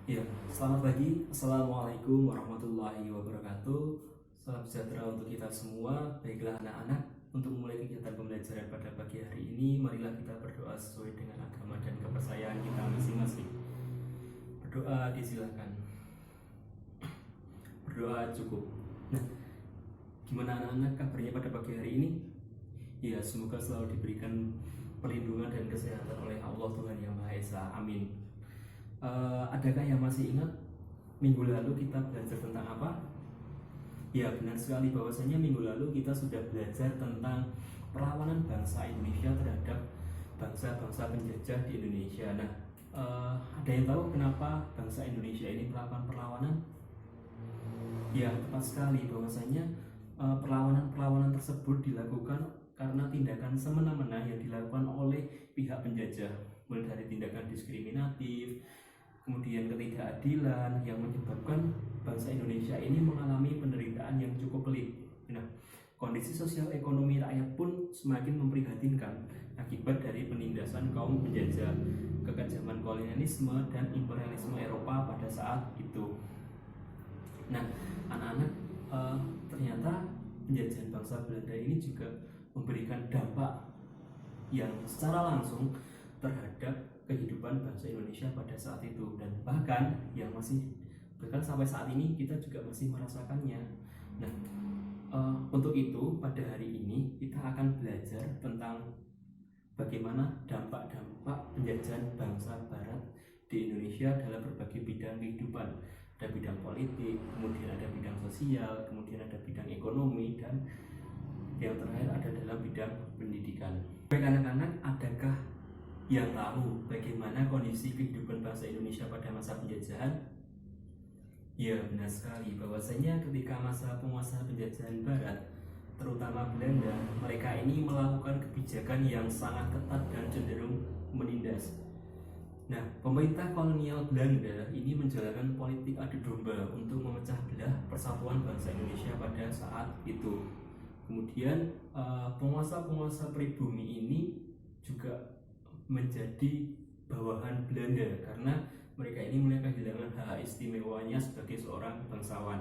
Ya, selamat pagi. Assalamualaikum warahmatullahi wabarakatuh. Salam sejahtera untuk kita semua. Baiklah anak-anak, untuk memulai kegiatan pembelajaran pada pagi hari ini, marilah kita berdoa sesuai dengan agama dan kepercayaan kita masing-masing. Berdoa disilakan. Berdoa cukup. Nah, gimana anak-anak kabarnya pada pagi hari ini? Ya, semoga selalu diberikan perlindungan dan kesehatan oleh Allah Tuhan Yang Maha Esa. Amin. Adakah yang masih ingat minggu lalu kita belajar tentang apa? Ya, benar sekali bahwasanya minggu lalu kita sudah belajar tentang perlawanan bangsa Indonesia terhadap bangsa-bangsa penjajah di Indonesia. Nah, ada yang tahu kenapa bangsa Indonesia ini melakukan perlawanan? Ya, tepat sekali bahwasanya perlawanan-perlawanan tersebut dilakukan karena tindakan semena-mena yang dilakukan oleh pihak penjajah, mulai dari tindakan diskriminatif, kemudian ketidakadilan yang menyebabkan bangsa Indonesia ini mengalami penderitaan yang cukup pelik. Nah, kondisi sosial ekonomi rakyat pun semakin memprihatinkan akibat dari penindasan kaum penjajah, kekejaman kolonialisme dan imperialisme Eropa pada saat itu. Nah, anak-anak, ternyata penjajahan bangsa Belanda ini juga memberikan dampak yang secara langsung terhadap kehidupan bangsa Indonesia pada saat itu, dan bahkan sampai saat ini kita juga masih merasakannya. Nah, untuk itu pada hari ini kita akan belajar tentang bagaimana dampak-dampak penjajahan bangsa Barat di Indonesia dalam berbagai bidang kehidupan. Ada bidang politik, kemudian ada bidang sosial, kemudian ada bidang ekonomi, dan yang terakhir ada dalam bidang pendidikan. Baik anak-anak, adakah yang tahu bagaimana kondisi kehidupan bangsa Indonesia pada masa penjajahan? Ya, benar sekali bahwasanya ketika masa penguasaan penjajahan Barat, terutama Belanda, mereka ini melakukan kebijakan yang sangat ketat dan cenderung menindas. Nah, pemerintah kolonial Belanda ini menjalankan politik adu domba untuk memecah belah persatuan bangsa Indonesia pada saat itu. Kemudian penguasa-penguasa pribumi ini juga menjadi bawahan Belanda karena mereka ini mulai kehilangan hak istimewanya sebagai seorang bangsawan,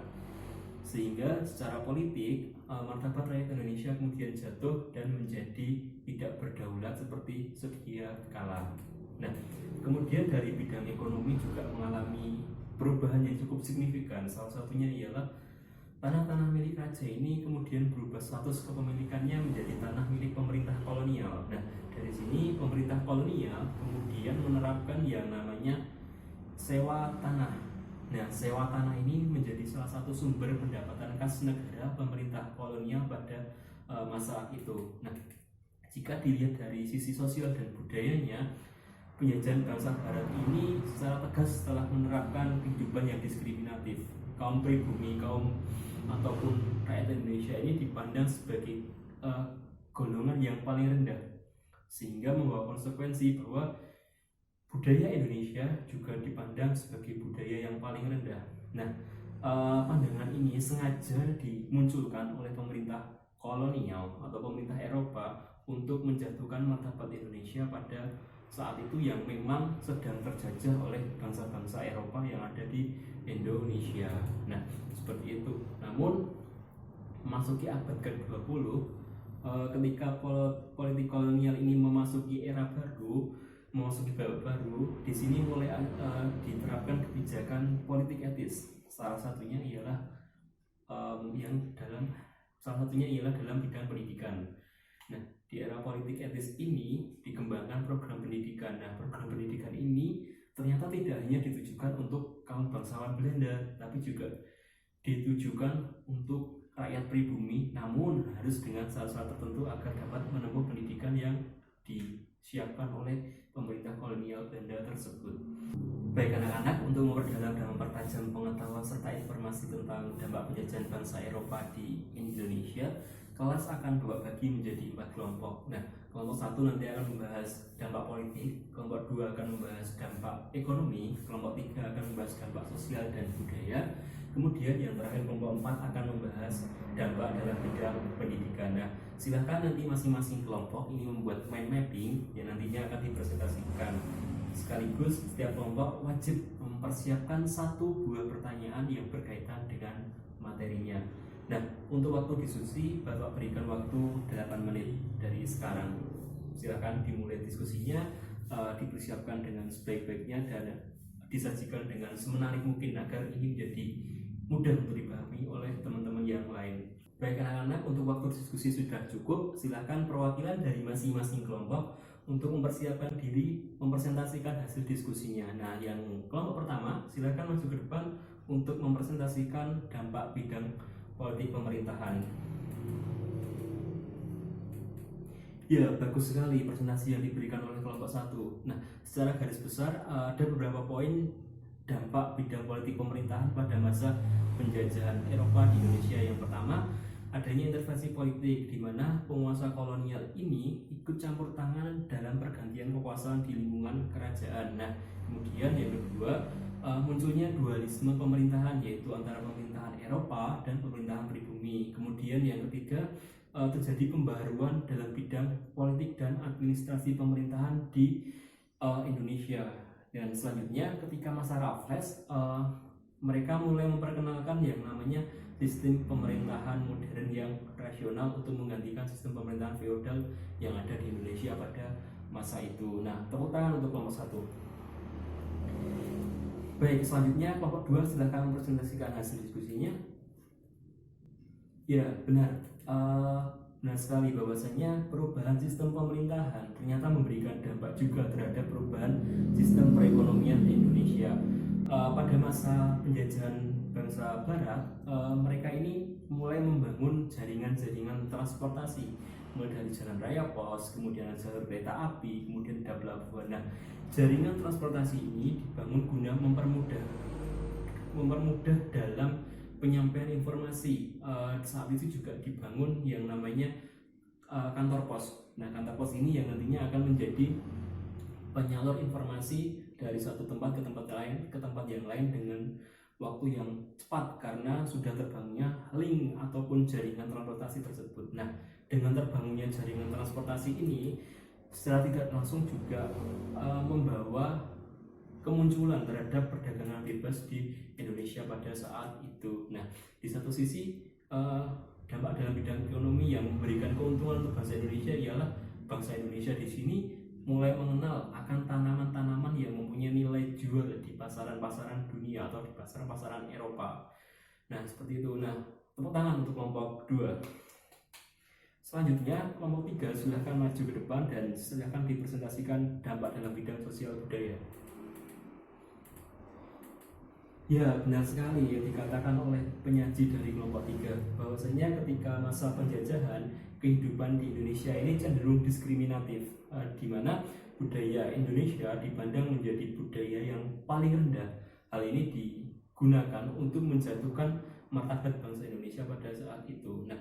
sehingga secara politik martabat rakyat Indonesia kemudian jatuh dan menjadi tidak berdaulat seperti sedia kala. Nah, kemudian dari bidang ekonomi juga mengalami perubahan yang cukup signifikan. Salah satunya ialah tanah-tanah milik raja ini kemudian berubah status kepemilikannya menjadi tanah milik pemerintah kolonial. Nah, dari sini pemerintah kolonial kemudian menerapkan yang namanya sewa tanah. Nah, sewa tanah ini menjadi salah satu sumber pendapatan kas negara pemerintah kolonial pada masa itu. Nah, jika dilihat dari sisi sosial dan budayanya, penjajahan bangsa Barat ini secara tegas telah menerapkan kehidupan yang diskriminatif. Kaum pribumi, ataupun rakyat Indonesia ini dipandang sebagai golongan yang paling rendah, sehingga membawa konsekuensi bahwa budaya Indonesia juga dipandang sebagai budaya yang paling rendah. Nah, pandangan ini sengaja dimunculkan oleh pemerintah kolonial atau pemerintah Eropa untuk menjatuhkan martabat Indonesia pada saat itu yang memang sedang terjajah oleh bangsa-bangsa Eropa yang ada di Indonesia. Nah, seperti itu. Namun memasuki abad ke-20, ketika politik kolonial ini memasuki era baru, memasuki babak baru, di sini mulai diterapkan kebijakan politik etis. Salah satunya ialah dalam bidang pendidikan. Nah, di era politik etis ini dikembangkan program pendidikan. Nah, program pendidikan ini ternyata tidak hanya ditujukan untuk kaum bangsawan Belanda, tapi juga ditujukan untuk rakyat pribumi, namun harus dengan syarat-syarat tertentu agar dapat menempuh pendidikan yang disiapkan oleh pemerintah kolonial Belanda tersebut. Baik anak-anak, untuk memperdalam dan mempertajam pengetahuan serta informasi tentang dampak penjajahan bangsa Eropa di Indonesia, kelas akan bagi menjadi 4 kelompok. Nah, kelompok 1 nanti akan membahas dampak politik, kelompok 2 akan membahas dampak ekonomi, kelompok 3 akan membahas dampak sosial dan budaya, kemudian yang terakhir kelompok 4 akan membahas dampak dalam bidang pendidikan. Nah, silahkan nanti masing-masing kelompok ini membuat mind mapping yang nantinya akan dipresentasikan Sekaligus setiap kelompok wajib mempersiapkan satu buah pertanyaan yang berkaitan dengan materinya. Nah, untuk waktu diskusi, Bapak berikan waktu 8 menit dari sekarang. Silakan dimulai diskusinya, dipersiapkan dengan sebaik-baiknya dan disajikan dengan semenarik mungkin agar ini menjadi mudah untuk dipahami oleh teman-teman yang lain. Baik anak-anak, untuk waktu diskusi sudah cukup. Silakan perwakilan dari masing-masing kelompok untuk mempersiapkan diri, mempresentasikan hasil diskusinya. Nah, yang kelompok pertama, silakan maju ke depan untuk mempresentasikan dampak bidang politik pemerintahan. Ya, bagus sekali presentasi yang diberikan oleh kelompok 1. Nah, secara garis besar ada beberapa poin dampak bidang politik pemerintahan pada masa penjajahan Eropa di Indonesia. Yang pertama, adanya intervensi politik di mana penguasa kolonial ini ikut campur tangan dalam pergantian kekuasaan di lingkungan kerajaan. Nah, kemudian yang kedua, munculnya dualisme pemerintahan, yaitu antara pemerintahan Eropa dan pemerintahan pribumi. Kemudian yang ketiga, terjadi pembaharuan dalam bidang politik dan administrasi pemerintahan di Indonesia. Dan selanjutnya ketika masa Raffles, mereka mulai memperkenalkan yang namanya sistem pemerintahan modern yang rasional untuk menggantikan sistem pemerintahan feodal yang ada di Indonesia pada masa itu. Nah, tepuk tangan untuk kelompok 1. Baik, selanjutnya kelompok 2 silakan mempresentasikan hasil diskusinya. Ya, benar. Benar sekali bahwasanya perubahan sistem pemerintahan ternyata memberikan dampak juga terhadap perubahan sistem perekonomian di Indonesia. Pada masa penjajahan bangsa Barat, mereka ini mulai membangun jaringan-jaringan transportasi, mulai dari jalan raya pos, kemudian jalur kereta api, kemudian ada pelabuhan. Nah, jaringan transportasi ini dibangun guna mempermudah dalam penyampaian informasi. Saat itu juga dibangun yang namanya kantor pos. Nah, kantor pos ini yang nantinya akan menjadi penyalur informasi dari satu tempat ke tempat yang lain dengan waktu yang cepat karena sudah terbangunnya link ataupun jaringan transportasi tersebut. Nah, dengan terbangunnya jaringan transportasi ini secara tidak langsung juga membawa kemunculan terhadap perdagangan bebas di Indonesia pada saat itu. Nah, di satu sisi dampak dalam bidang ekonomi yang memberikan keuntungan untuk bangsa Indonesia ialah bangsa Indonesia di sini mulai mengenal akan tanaman-tanaman yang mempunyai nilai jual di pasaran-pasaran dunia atau di pasaran-pasaran Eropa. Nah, seperti itu. Nah, tepuk tangan untuk kelompok 2. Selanjutnya, kelompok 3 silahkan maju ke depan dan silahkan dipresentasikan dampak dalam bidang sosial budaya. Ya, benar sekali yang dikatakan oleh penyaji dari kelompok 3 bahwasanya ketika masa penjajahan kehidupan di Indonesia ini cenderung diskriminatif, di mana budaya Indonesia dipandang menjadi budaya yang paling rendah. Hal ini digunakan untuk menjatuhkan martabat bangsa Indonesia pada saat itu. Nah,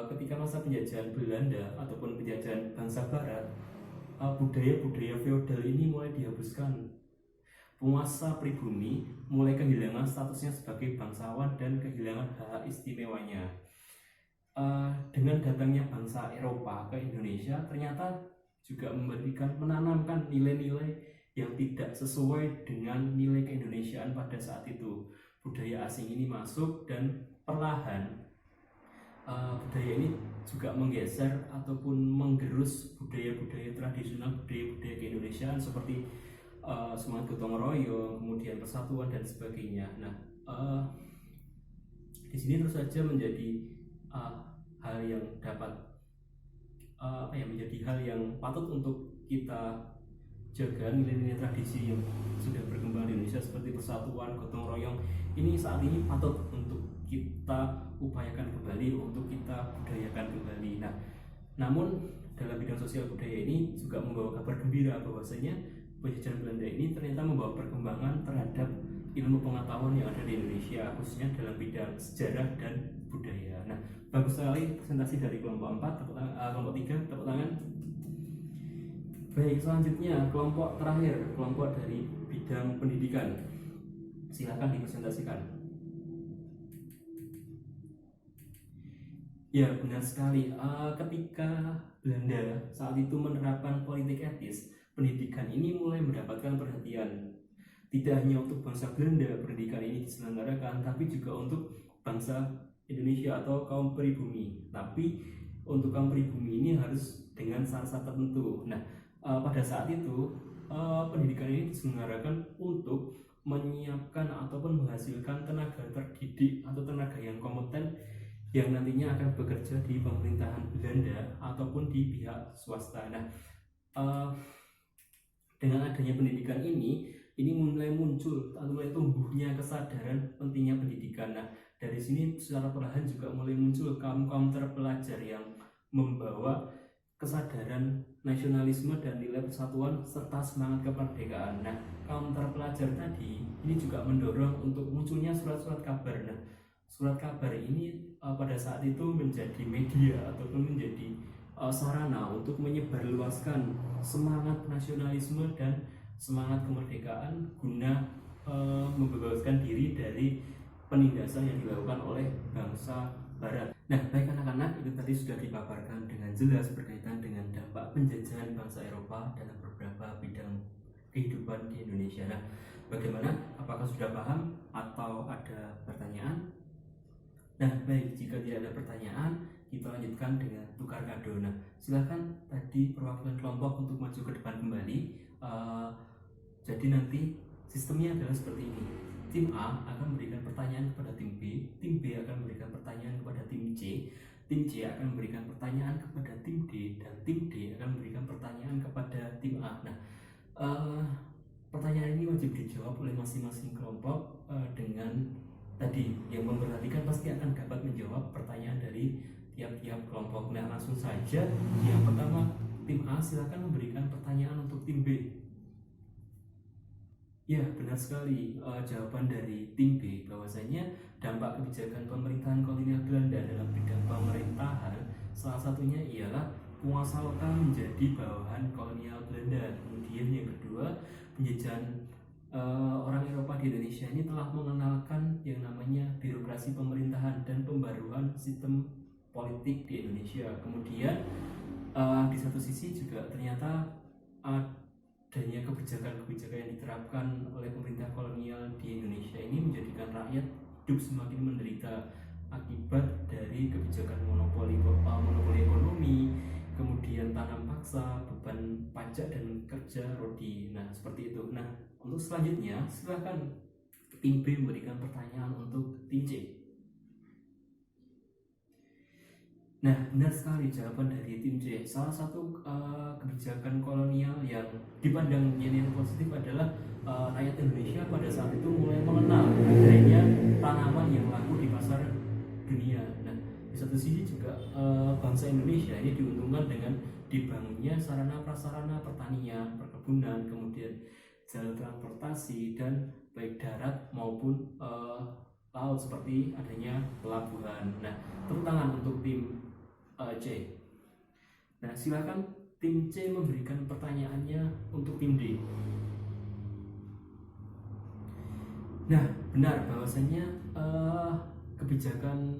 ketika masa penjajahan Belanda ataupun penjajahan bangsa Barat, budaya-budaya feodal ini mulai dihapuskan. Penguasa pribumi mulai kehilangan statusnya sebagai bangsawan dan kehilangan hak istimewanya. Dengan datangnya bangsa Eropa ke Indonesia ternyata juga menanamkan nilai-nilai yang tidak sesuai dengan nilai keindonesiaan pada saat itu. Budaya asing ini masuk dan perlahan budaya ini juga menggeser ataupun menggerus budaya-budaya tradisional, budaya-budaya keindonesiaan seperti semangat gotong royong, kemudian persatuan dan sebagainya. Nah, di sini terus saja menjadi hal yang dapat menjadi hal yang patut untuk kita jaga, nilai-nilai tradisi yang sudah berkembang di Indonesia seperti persatuan, gotong royong. Ini saat ini patut untuk kita upayakan kembali, untuk kita budayakan kembali. Nah, namun dalam bidang sosial budaya ini juga membawa kabar gembira bahwasanya penjajahan Belanda ini ternyata membawa perkembangan terhadap ilmu pengetahuan yang ada di Indonesia, khususnya dalam bidang sejarah dan budaya. Nah, bagus sekali presentasi dari kelompok 4, kelompok 3, tepuk tangan. Baik, selanjutnya kelompok terakhir, kelompok dari bidang pendidikan. Silakan dipresentasikan. Ya, benar sekali. Ketika Belanda saat itu menerapkan politik etis, pendidikan ini mulai mendapatkan perhatian. Tidak hanya untuk bangsa Belanda pendidikan ini diselenggarakan, tapi juga untuk bangsa Indonesia atau kaum pribumi. Tapi untuk kaum pribumi ini harus dengan syarat-syarat tertentu. Nah, pada saat itu pendidikan ini diselenggarakan untuk menyiapkan ataupun menghasilkan tenaga terdidik atau tenaga yang kompeten yang nantinya akan bekerja di pemerintahan Belanda ataupun di pihak swasta. Nah, dengan adanya pendidikan ini mulai muncul atau mulai tumbuhnya kesadaran pentingnya pendidikan. Nah, dari sini secara perlahan juga mulai muncul kaum-kaum terpelajar yang membawa kesadaran nasionalisme dan nilai persatuan serta semangat kemerdekaan. Nah, kaum terpelajar tadi ini juga mendorong untuk munculnya surat-surat kabar. Nah, surat kabar ini pada saat itu menjadi media ataupun menjadi sarana untuk menyebarluaskan semangat nasionalisme dan semangat kemerdekaan guna membebaskan diri dari penindasan yang dilakukan oleh bangsa Barat. Nah, baik anak-anak, itu tadi sudah dipaparkan dengan jelas berkaitan dengan dampak penjajahan bangsa Eropa dalam beberapa bidang kehidupan di Indonesia. Nah, bagaimana? Apakah sudah paham atau ada pertanyaan? Nah, baik, jika tidak ada pertanyaan, kita lanjutkan dengan tukar kado. Nah, silakan tadi perwakilan kelompok untuk maju ke depan kembali. Jadi nanti sistemnya adalah seperti ini. Tim A akan memberikan pertanyaan kepada tim B akan memberikan pertanyaan kepada tim C akan memberikan pertanyaan kepada tim D, dan tim D akan memberikan pertanyaan kepada tim A. Nah, pertanyaan ini wajib dijawab oleh masing-masing kelompok dengan tadi yang memperhatikan pasti akan dapat menjawab pertanyaan dari tiap-tiap kelompok. Nah, langsung saja yang pertama, tim A silakan memberikan pertanyaan untuk tim B. Ya, benar sekali. Jawaban dari tim B bahwasanya dampak kebijakan pemerintahan kolonial Belanda dalam bidang pemerintahan salah satunya ialah penguasa lokal menjadi bawahan kolonial Belanda. Kemudian yang kedua, penjajahan orang Eropa di Indonesia ini telah mengenalkan yang namanya birokrasi pemerintahan dan pembaruan sistem politik di Indonesia. Kemudian di satu sisi juga ternyata adanya kebijakan-kebijakan yang diterapkan oleh pemerintah kolonial di Indonesia ini menjadikan rakyat hidup semakin menderita akibat dari kebijakan monopoli ekonomi, kemudian tanam paksa, beban pajak dan kerja rodi. Nah, seperti itu. Nah, untuk selanjutnya silakan tim B memberikan pertanyaan untuk tim C. Nah, benar sekali jawaban dari tim C. Salah satu kebijakan kolonial yang dipandang yang positif adalah rakyat Indonesia pada saat itu mulai mengenal adanya tanaman yang laku di pasar dunia. Nah, di satu sisi juga bangsa Indonesia ini diuntungkan dengan dibangunnya sarana prasarana pertanian, perkebunan, kemudian jalan transportasi dan baik darat maupun laut seperti adanya pelabuhan. Nah, tepuk tangan untuk tim C. Nah, silakan tim C memberikan pertanyaannya untuk tim D. Nah, benar bahwasanya kebijakan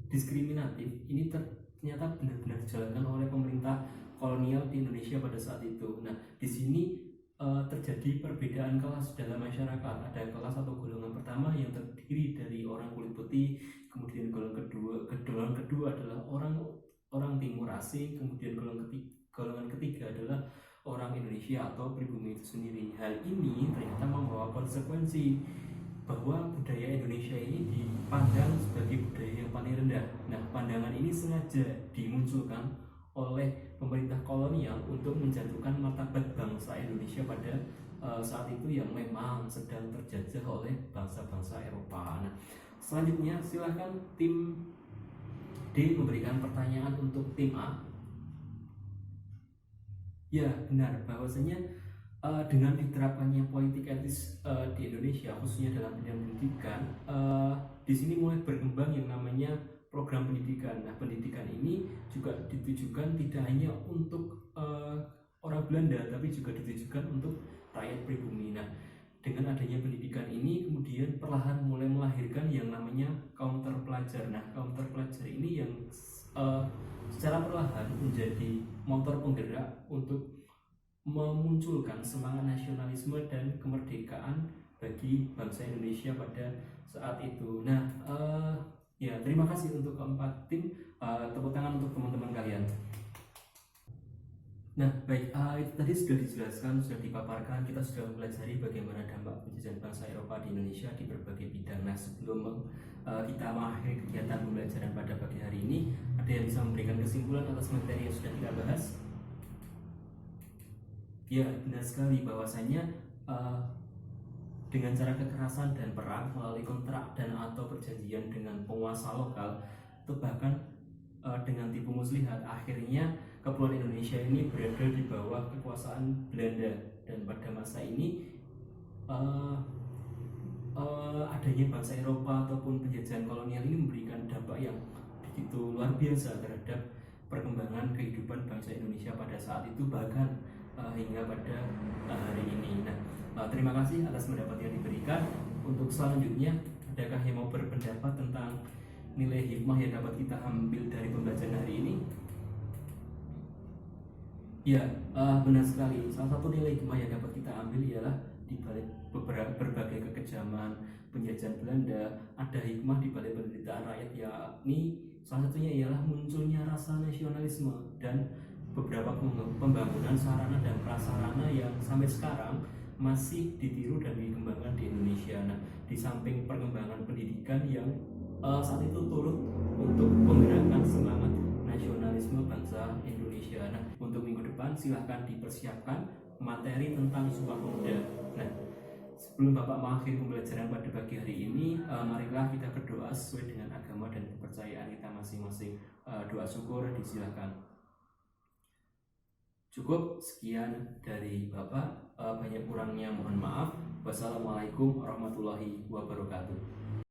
diskriminatif ini ternyata benar-benar dijalankan oleh pemerintah kolonial di Indonesia pada saat itu. Nah, di sini terjadi perbedaan kelas dalam masyarakat. Ada kelas atau golongan pertama yang terdiri dari orang kulit putih, kemudian golongan kedua adalah orang timur asing, kemudian golongan ketiga adalah orang Indonesia atau pribumi itu sendiri. Hal ini ternyata membawa konsekuensi bahwa budaya Indonesia ini dipandang sebagai budaya yang paling rendah. Nah, pandangan ini sengaja dimunculkan oleh pemerintah kolonial untuk menjatuhkan martabat bangsa Indonesia pada saat itu yang memang sedang terjajah oleh bangsa-bangsa Eropa. Nah, selanjutnya silakan tim D memberikan pertanyaan untuk tim A. Ya, benar bahwasanya dengan diterapkannya politik etis di Indonesia khususnya dalam bidang pendidikan, di sini mulai berkembang yang namanya program pendidikan. Nah, pendidikan ini juga ditujukan tidak hanya untuk orang Belanda, tapi juga ditujukan untuk rakyat pribumi. Nah, dengan adanya pendidikan ini kemudian perlahan mulai melahirkan yang namanya kaum terpelajar. Nah, kaum terpelajar ini yang secara perlahan menjadi motor penggerak untuk memunculkan semangat nasionalisme dan kemerdekaan bagi bangsa Indonesia pada saat itu. Nah, ya terima kasih untuk keempat tim. Tepuk tangan untuk teman-teman kalian. Nah, baik, itu tadi sudah dijelaskan, sudah dipaparkan, kita sudah mempelajari bagaimana dampak penjajahan bangsa Eropa di Indonesia di berbagai bidang. Nah, sebelum kita mengakhiri kegiatan pembelajaran pada pagi hari ini, ada yang bisa memberikan kesimpulan atas materi yang sudah kita bahas? Ya, benar sekali bahwasanya dengan cara kekerasan dan perang melalui kontrak dan atau perjanjian dengan penguasa lokal, atau bahkan dengan tipu muslihat, akhirnya Kepulauan Indonesia ini berada di bawah kekuasaan Belanda. Dan pada masa ini adanya bangsa Eropa ataupun penjajahan kolonial ini memberikan dampak yang begitu luar biasa terhadap perkembangan kehidupan bangsa Indonesia pada saat itu, bahkan hingga pada hari ini. Nah, terima kasih atas pendapat yang diberikan. Untuk selanjutnya, adakah yang mau berpendapat tentang nilai hikmah yang dapat kita ambil dari pembelajaran hari ini? Ya, benar sekali. Salah satu nilai hikmah yang dapat kita ambil ialah di balik berbagai kekejaman penjajahan Belanda, ada hikmah di balik penderitaan rakyat, yakni salah satunya ialah munculnya rasa nasionalisme dan beberapa pembangunan sarana dan prasarana yang sampai sekarang masih ditiru dan dikembangkan di Indonesia. Nah, di samping perkembangan pendidikan yang saat itu turut untuk menggerakkan semangat nasionalisme bangsa Indonesia. Nah, untuk minggu depan silahkan dipersiapkan materi tentang Sumpah Pemuda. Nah, sebelum Bapak mengakhiri pembelajaran pada pagi hari ini, marilah kita berdoa sesuai dengan agama dan kepercayaan kita masing-masing. Doa syukur disilahkan. Cukup sekian dari Bapak, banyak kurangnya mohon maaf. Wassalamualaikum warahmatullahi wabarakatuh.